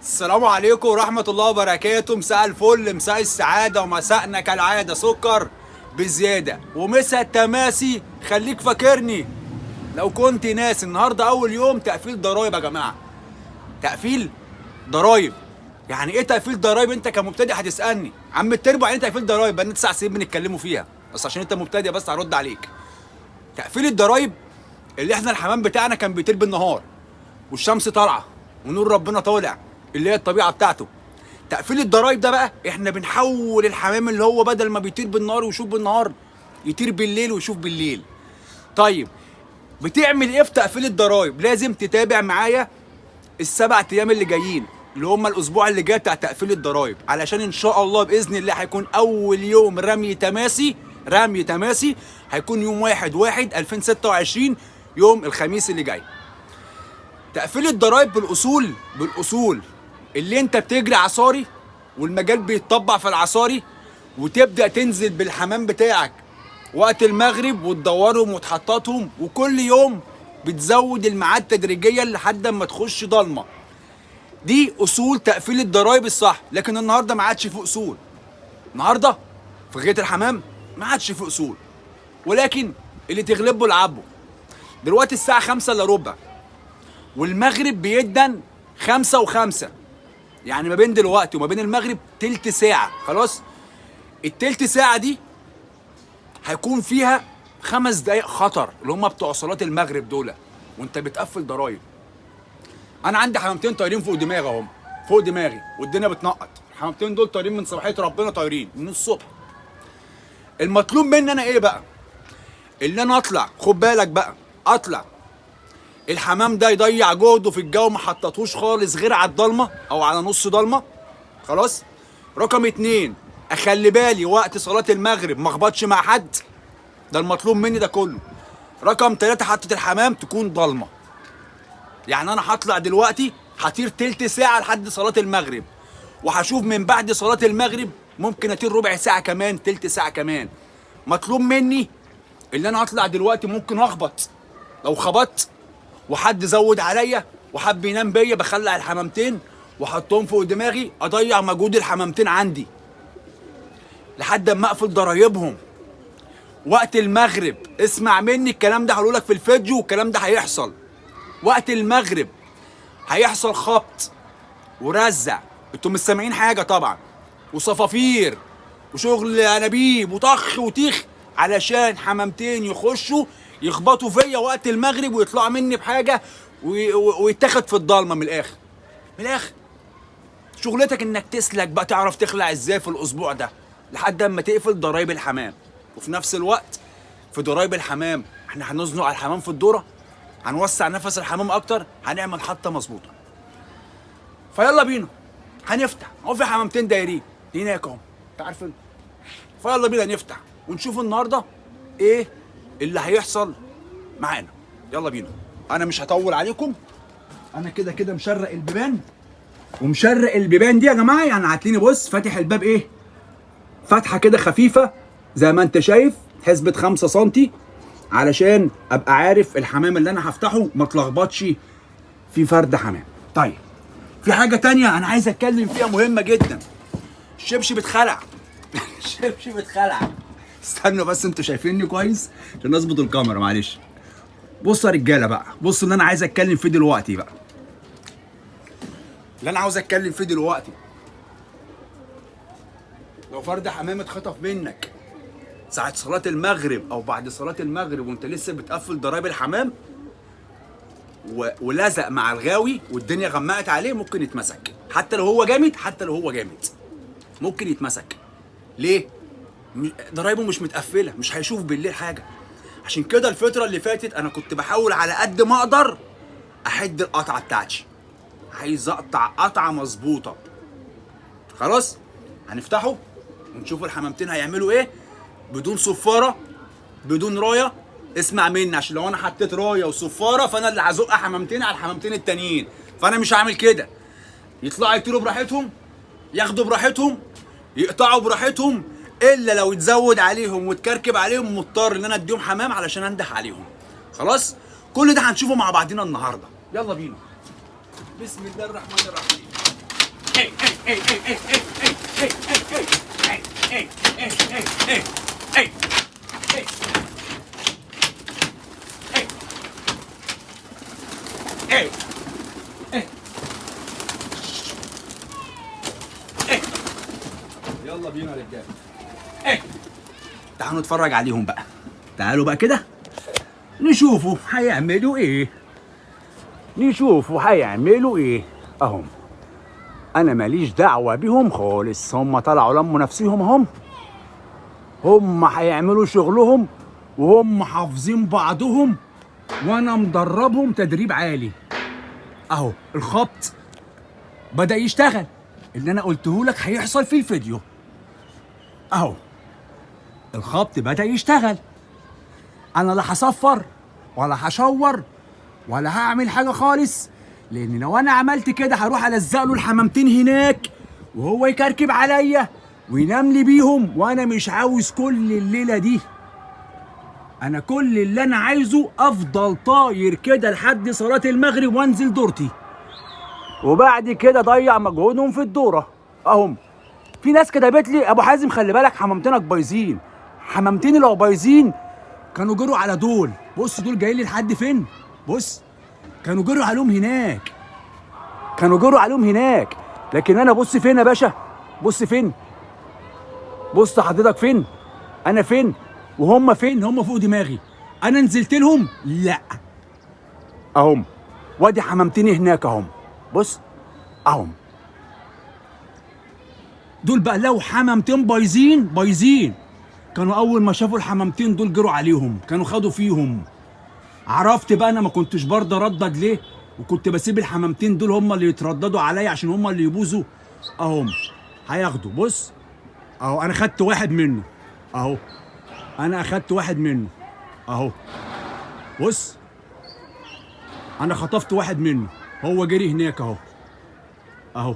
السلام عليكم ورحمة الله وبركاته. مساء الفل، مساء السعادة، ومساءنا كالعادة سكر بزيادة ومساء التماسي. خليك فاكرني لو كنت ناس، النهاردة أول يوم تقفيل ضرايب يا جماعة. تقفيل ضرايب يعني إيه تقفيل ضرايب؟ أنت كمبتدئ هتسألني عم التربو يعني إيه تقفيل ضرايب؟ بقالنا 9 سنين بنتكلموا فيها، بس عشان أنت مبتدئ بس هرد عليك. تقفيل الضرايب اللي إحنا الحمام بتاعنا كان بيطير بالنهار والشمس طالعة ونور ربنا طالع، اللي هي الطبيعه بتاعته. تقفيل الضرايب ده بقى احنا بنحول الحمام اللي هو بدل ما بيطير بالنهار ويشوف بالنهار يطير بالليل ويشوف بالليل. طيب بتعمل ايه في تقفيل الضرايب؟ لازم تتابع معايا السبع ايام اللي جايين، اللي هم الاسبوع اللي جاي بتاع تقفيل الضرايب، علشان ان شاء الله باذن الله هيكون اول يوم رمي تماسي هيكون يوم 1/1/2026، يوم الخميس اللي جاي. تقفيل الضرايب بالاصول اللي انت بتجري عصاري والمجال بيتطبع في العصاري، وتبدا تنزل بالحمام بتاعك وقت المغرب وتدورهم وتحططهم، وكل يوم بتزود الميعاد تدريجيا لحد ما تخش ضلمه. دي اصول تقفيل الضرايب الصح. لكن النهارده ما عادش في اصول. النهارده في غايه الحمام ما عادش في اصول، ولكن اللي تغلبه العبه. دلوقتي الساعه 5 الا ربع والمغرب بيدن 5 و5، يعني ما بين دلوقتي وما بين المغرب تلت ساعة. خلاص التلت ساعة دي هيكون فيها 5 دقايق خطر، اللي هم بتوع صلاة المغرب دول، وانت بتقفل ضرايب. انا عندي حمامتين طايرين فوق دماغي اهم، فوق دماغي والدنيا بتنقط. الحمامتين دول طايرين من صباحية ربنا، طايرين من الصبح. المطلوب مني انا ايه بقى؟ اللي انا اطلع، خد بالك بقى، اطلع الحمام ده يضيع جهده في الجو، ما حطتهوش خالص غير على الضلمه او على نص ضلمه. خلاص. رقم 2، اخلي بالي وقت صلاه المغرب ما اخبطش مع حد، ده المطلوب مني ده كله. رقم 3، حطة الحمام تكون ضلمه. يعني انا هطلع دلوقتي هطير تلت ساعه لحد صلاه المغرب، وهشوف من بعد صلاه المغرب ممكن اطير ربع ساعه كمان، تلت ساعه كمان. مطلوب مني اللي انا هطلع دلوقتي ممكن اخبط. لو خبطت وحد زود عليا وحب ينام بيا، بخلع الحمامتين واحطهم فوق دماغي، اضيع مجهود الحمامتين عندي لحد اما اقفل ضرايبهم. وقت المغرب اسمع مني الكلام ده، هقوله لك في الفيديو، والكلام ده هيحصل وقت المغرب. هيحصل خبط ورزع، انتوا مش سامعين حاجه طبعا، وصفافير وشغل انابيب وطخ وتيخ، علشان حمامتين يخشوا يخبطوا فيا وقت المغرب ويطلعوا مني بحاجه ويتاخد في الضلمه. من الاخر، من الاخر، شغلتك انك تسلك بقى، تعرف تخلع ازاي في الاسبوع ده لحد اما تقفل ضرايب الحمام. وفي نفس الوقت في ضرايب الحمام احنا هنزنق على الحمام في الدوره، هنوسع نفس الحمام اكتر، هنعمل حطه مظبوطه. فيلا بينا هنفتح اهو، في حمامتين دايرين هناك اهو، انت عارفين. فيلا بينا نفتح ونشوف النهارده ايه اللي هيحصل معانا. يلا بينا. انا مش هطول عليكم، انا كده كده مشرق البيبان، ومشرق البيبان دي يا جماعه، يعني هتلاقيني بص فاتح الباب ايه، فتحه كده خفيفه زي ما انت شايف، حسبه 5 سم، علشان ابقى عارف الحمام اللي انا هفتحه ما اتلخبطش في فرد حمام. طيب في حاجه تانية انا عايز اتكلم فيها مهمه جدا. الشبشب اتخلع. الشبشب اتخلع. استنوا بس، انتوا شايفيني كويس عشان اظبط الكاميرا، معلش. بصوا يا رجاله بقى، بصوا اللي انا عايز اتكلم فيه دلوقتي بقى، اللي انا عاوز اتكلم فيه دلوقتي. لو فرد حمام اتخطف منك ساعة صلاة المغرب او بعد صلاة المغرب وانت لسه بتقفل ضرايب الحمام ولزق مع الغاوي والدنيا غمقت عليه، ممكن يتمسك. حتى لو هو جامد، حتى لو هو جامد ممكن يتمسك. ليه؟ ضرايبه مش متقفله، مش هيشوف بالليل حاجه. عشان كده الفتره اللي فاتت انا كنت بحاول على قد ما اقدر احد القطعه بتاعتي. عايز اقطع قطعه مظبوطه. خلاص هنفتحه ونشوف الحمامتين هيعملوا ايه بدون صفاره، بدون رايه. اسمع مني، عشان لو انا حطيت رايه وصفاره فانا اللي هزق حمامتين على الحمامتين التانيين، فانا مش هعمل كده. يطلعوا يطيروا براحتهم، ياخدوا براحتهم، يقطعوا براحتهم، الا لو اتزود عليهم وتكركب عليهم مضطر ان انا اديهم حمام علشان اندح عليهم. خلاص كل ده هنشوفه مع بعضنا النهارده. يلا بينا. بسم الله الرحمن الرحيم. يلا بينا يا رجاله. تعالوا نتفرج عليهم بقى. تعالوا بقى كده نشوفوا هيعملوا ايه. اهم. انا ماليش دعوه بيهم خالص، هم طلعوا لموا نفسهم هم هيعملوا شغلهم وهم حافظين بعضهم وانا مدربهم تدريب عالي. اهو الخبط بدأ يشتغل اللي انا قلته لك هيحصل في الفيديو. اهو الخبط بدأ يشتغل. انا لا هصفر ولا هشور ولا هعمل حاجه خالص، لان لو انا عملت كده هروح الزق له الحمامتين هناك وهو يكركب عليا وينام لي بيهم، وانا مش عاوز كل الليله دي. انا كل اللي انا عايزه افضل طاير كده لحد صلاه المغرب وانزل دورتي، وبعد كده ضيع مجهودهم في الدوره. اهم. في ناس كتبت لي ابو حازم خلي بالك حمامتينك بايظين. حمامتيني لو بايظين كانوا جروا على دول. بص دول جايين لي لحد فين. بص كانوا جروا عليهم هناك، لكن انا بص فين يا باشا. بص فين. بص حضرتك فين. انا فين وهم فين. هم فوق دماغي. انا نزلت لهم لا. اهم. وادي حمامتيني هناك اهم. بص اهم. دول بقى لو حمامتين بايظين كانوا اول ما شافوا الحمامتين دول جروا عليهم، كانوا خدوا فيهم. عرفت بقى انا ما كنتش برضه اردد ليه، وكنت بسيب الحمامتين دول هم اللي يترددوا عليا عشان هم اللي يبوظوا. اهم هياخدوا. بص اهو انا خدت واحد منه اهو. اهو بص انا خطفت واحد منه، هو جري هناك اهو.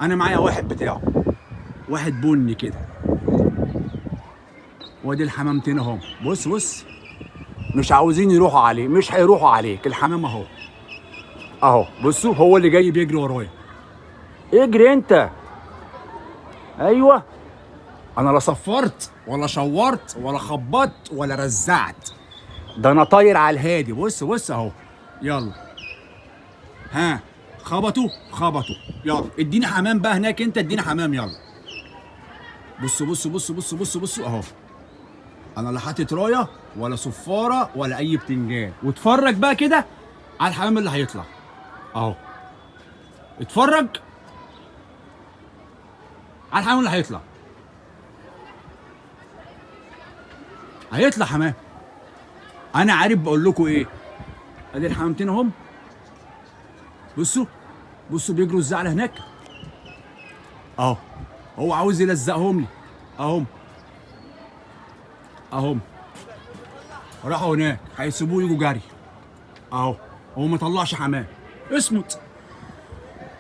انا معايا واحد بتاعه، واحد بني كده. وادي الحمامتين اهو. بص مش عاوزين يروحوا عليه، مش هيروحوا عليك. الحمام اهو بصوا هو اللي جاي بيجري ورايا. اجري انت. ايوه انا لا صفرت ولا شورت ولا خبطت ولا رزعت، ده انا طاير على الهادي. بص اهو. يلا ها خبطوا يلا اديني حمام بقى هناك. انت اديني حمام يلا. بص اهو. انا لا حاطط رايه ولا صفاره ولا اي بتنجان. واتفرج بقى كده على الحمام اللي هيطلع اهو. اتفرج على الحمام اللي هيطلع حمام. انا عارف بقول لكم ايه. ادي الحمامتين اهم. بصوا بيجروا الزعل هناك اهو. هو عاوز يلزقهم لي اهم. راحوا هناك هيسيبوه يجوا جري اهو. هو ما طلعش حمام.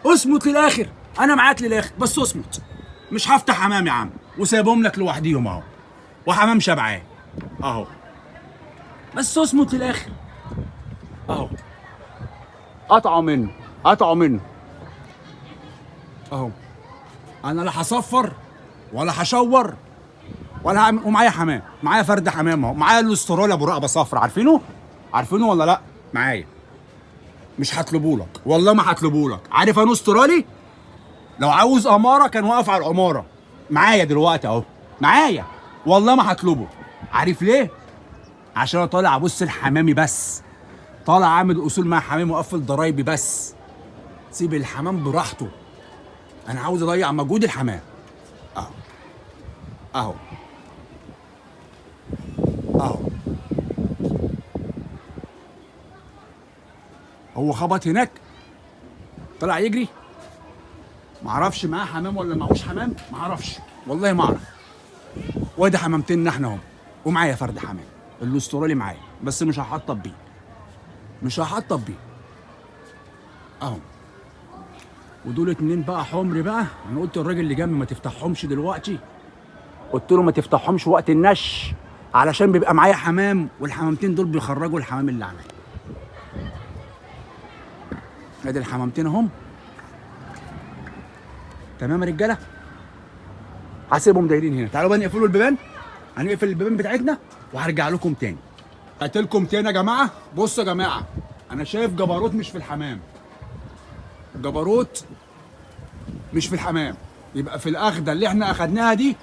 اصمت للاخر. انا معاك للاخر بس اصمت. مش هفتح حمام يا عم وسايبهم لك لوحديهم اهو، وحمام شبعان اهو. بس اصمت للاخر اهو. قطعوا منه اهو. انا لا هصفر ولا هشور ولا هعمل. ومعايا حمام، معايا فرد حمام اهو. معايا الاسترالي ابو رقبه صفر. عارفينه ولا لا؟ معايا. مش هطلبهولك والله ما هطلبهولك. عارف انا استرالي لو عاوز اماره كان واقف على العماره. معايا دلوقتي اهو. معايا والله ما هطلبه. عارف ليه؟ عشان انا طالع ابص الحمامي بس، طالع عامل اصول مع حمامي وقفل ضرايبي بس. سيب الحمام براحته. انا عاوز اضيع مجهود الحمام اهو. هو خبط هناك طلع يجري. معرفش معاه حمام ولا معهوش حمام، معرفش والله ما اعرف. وادي حمامتين احنا اهم. ومعايا فرد حمام الاسترالي معايا بس مش هحطب بيه اهو. ودول اتنين بقى حمر بقى. انا قلت الراجل اللي جنبي ما تفتحهمش دلوقتي، قلت له ما تفتحهمش وقت النش علشان بيبقى معايا حمام، والحمامتين دول بيخرجوا الحمام اللي عليا. ادي الحمامتين اهم. تمام يا رجاله؟ هسيبهم دايرين هنا. تعالوا بقى نقفلوا البيبان، هنقفل البيبان بتاعتنا وهرجع لكم تاني. قلت لكم تاني يا جماعه، بصوا يا جماعه، انا شايف جبروت مش في الحمام. جبروت مش في الحمام، يبقى في الاخده اللي احنا اخدناها دي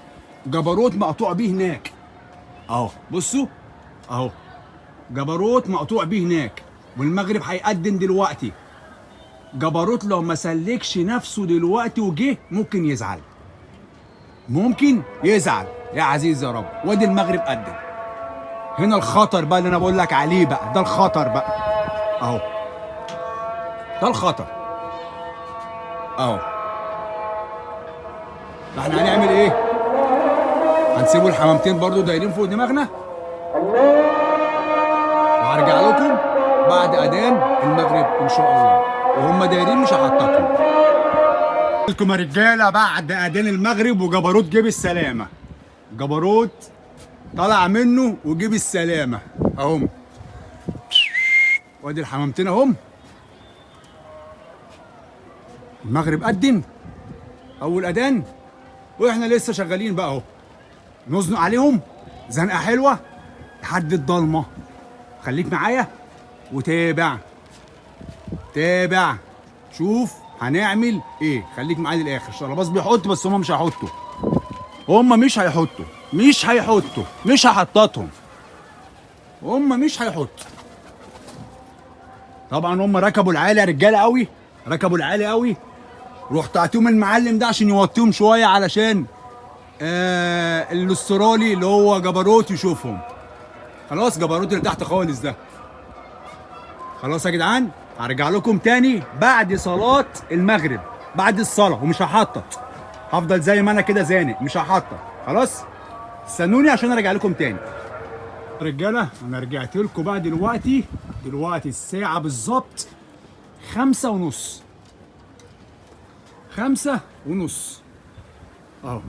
جبروت مقطوع بيه هناك اهو. بصوا اهو، جبروت مقطوع بيه هناك، والمغرب هيقدم دلوقتي. جبروت لو ما سلكش نفسه دلوقتي وجه ممكن يزعل، ممكن يزعل يا عزيز يا رب. وادي المغرب قدم. هنا الخطر بقى اللي انا بقول لك عليه بقى، ده الخطر بقى اهو، ده الخطر اهو. احنا هنعمل ايه؟ هنسيبوا الحمامتين برضو دايرين فوق دماغنا، وهرجع لكم بعد اذان المغرب ان شاء الله، وهم دايرين مش هحطكم لكم يا رجاله بعد اذان المغرب. وجبروت جيب السلامه، جبروت طلع منه وجيب السلامه اهم. وادي الحمامتين اهم. المغرب قدم اول اذان واحنا لسه شغالين بقى اهو، نزنق عليهم زنقه حلوه لحد الضلمه. خليك معايا وتابع، تابع شوف هنعمل ايه. خليك معايا للاخر. الشرباص بيحط بس هم مش هيحطوا، هم مش هيحطوا، مش هيحطوا، مش هحططهم، هم مش هيحطوا. طبعا هم ركبوا العالي يا رجاله قوي، ركبوا العالي قوي. رحت اعطيهم المعلم ده عشان يوطيهم شويه علشان الاسترالي اللي هو جبروت يشوفهم. خلاص جبروت اللي تحت خالص ده. خلاص يا جدعان، هرجع لكم تاني بعد صلاة المغرب، بعد الصلاة، ومش هحطط، هفضل زي ما انا كده زانق، مش هحطط. خلاص استنوني عشان ارجع لكم تاني. رجالة انا رجعت لكم بقى دلوقتي الساعة بالظبط 5:30، 5:30 اهو.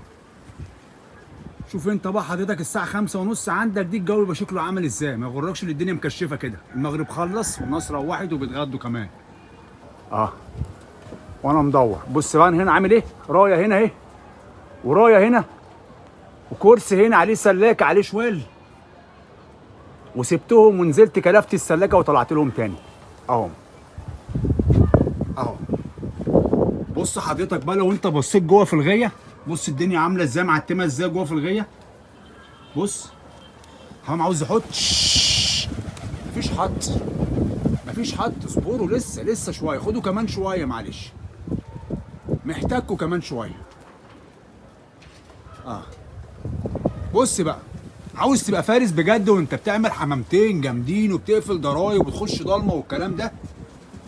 شوف انت بقى حضرتك الساعة 5:30 عندك دي الجو يبقى شكله عامل ازاي. ما يغركش ان الدنيا مكشفة كده. المغرب خلص والناس روحت وبيتغدوا كمان وانا مدور. بص بقى هنا عامل ايه، رايه هنا اهي، ورايه هنا، وكرسي هنا عليه سلاكة عليه شوال، وسبتهم ونزلت كلفت السلاكة وطلعت لهم تاني اهو اهو. بص حضرتك بقى لو انت بصيت جوه في الغيه، بص الدنيا عامله ازاي، معتمه ازاي جوه في الغيه. بص حمام عاوز يحط، مفيش حط، مفيش حط. اصبروا لسه شويه، خدوا كمان شويه معلش، محتاجكوا كمان شويه. بص بقى، عاوز تبقى فارس بجد وانت بتعمل حمامتين جامدين وبتقفل ضرايب وبتخش ضلمه والكلام ده،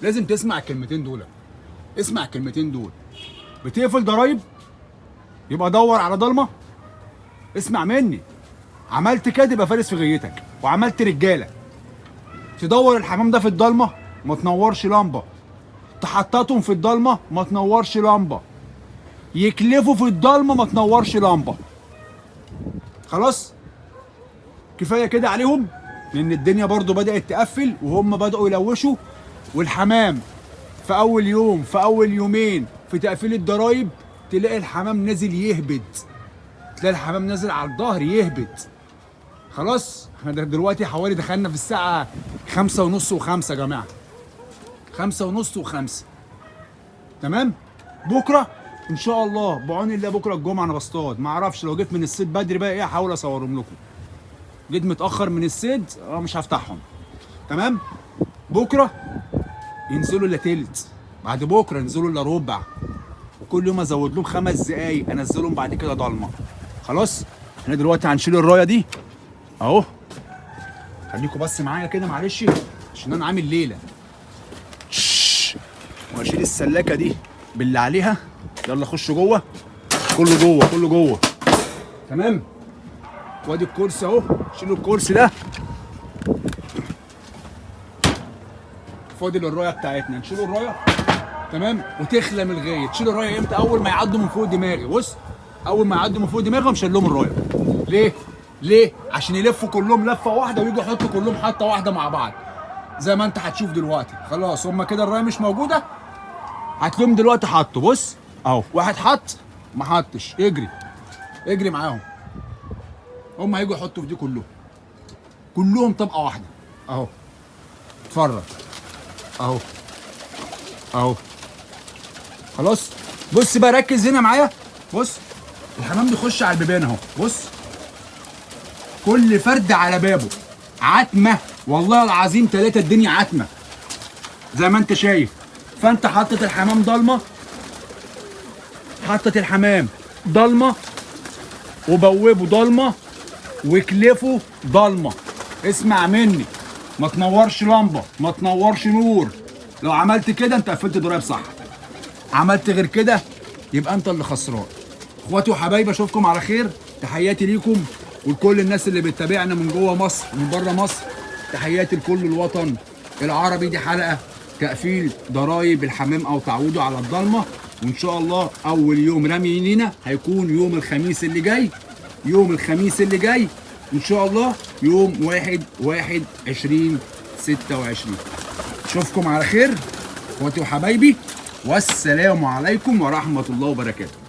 لازم تسمع الكلمتين دول. اسمع الكلمتين دول. بتقفل ضرايب يبقى دور على ضلمه. اسمع مني، عملت كده يبقى فارس في غيتك، وعملت رجاله. تدور الحمام ده في الضلمه ما تنورش لمبه، تحططهم في الضلمه ما تنورش لمبه، يكلفوا في الضلمه ما تنورش لمبه. خلاص كفايه كده عليهم، لان الدنيا برضو بدات تقفل وهم بداوا يلوشوا. والحمام في اول يوم، في اول يومين في تقفيل الضرايب تلاقي الحمام نازل يهبد، تلاقي الحمام نازل على الظهر يهبد. خلاص احنا دلوقتي حوالي دخلنا في الساعه 5:30 و5 يا جماعه، 5:30 و5. تمام. بكره ان شاء الله بعون الله، بكره الجمعه انا بصطاد. ما اعرفش لو جيت من الصيد بدري بقى ايه هحاول اصورهم لكم. جيت متاخر من الصيد مش هفتحهم. تمام. بكره ينزلوا الا تلت، بعد بكره ينزلوا الا ربع، وكل يوم ازود لهم 5 دقايق انزلهم بعد كده ضلمه. خلاص احنا دلوقتي هنشيل الرايه دي اهو. خليكم بس معايا كده معلش عشان انا عامل ليله. واشيل السلاكه دي باللي عليها. يلا خش جوه، كله جوه، كله جوه. تمام. وادي الكرسي اهو، شيلوا الكرسي ده. فاضل الرايه بتاعتنا، نشيلوا الرايه. تمام. وتخلم الغايه. تشيلوا الرايه امتى؟ اول ما يعدوا من فوق دماغي. بص اول ما يعدوا من فوق دماغهم شيلهم الرايه. ليه؟ ليه؟ عشان يلفوا كلهم لفه واحده ويجوا يحطوا كلهم حطه واحده مع بعض زي ما انت هتشوف دلوقتي. خلاص هم كده الرايه مش موجوده، هتلاقيهم دلوقتي حطوا. بص اهو واحد حط ما حطش، اجري اجري معاهم. هم هيجوا يحطوا في دي كلهم طبقه واحده اهو. اتفرج اهو اهو. خلاص بص بقى، ركز هنا معايا. بص الحمام بيخش على البيبان اهو. بص كل فرد على بابه عتمه، والله العظيم 3 الدنيا عتمه زي ما انت شايف. فانت حطت الحمام ضلمه، حطت الحمام ضلمه وبوبه ضلمه وكلفه ضلمه. اسمع مني، ما تنورش لمبه، ما تنورش نور. لو عملت كده انت قفلت ضرايب صح، عملت غير كده يبقى انت اللي خسران. اخواتي وحبايبي اشوفكم على خير. تحياتي ليكم ولكل الناس اللي بتتابعنا من جوه مصر ومن بره مصر. تحياتي لكل الوطن العربي. دي حلقه تقفيل ضرايب الحمام او تعويضه على الضلمه، وان شاء الله اول يوم رمي لينا هيكون يوم الخميس اللي جاي. يوم الخميس اللي جاي ان شاء الله يوم 1/1/2026. اشوفكم على خير اخواتي وحبايبي، والسلام عليكم ورحمه الله وبركاته.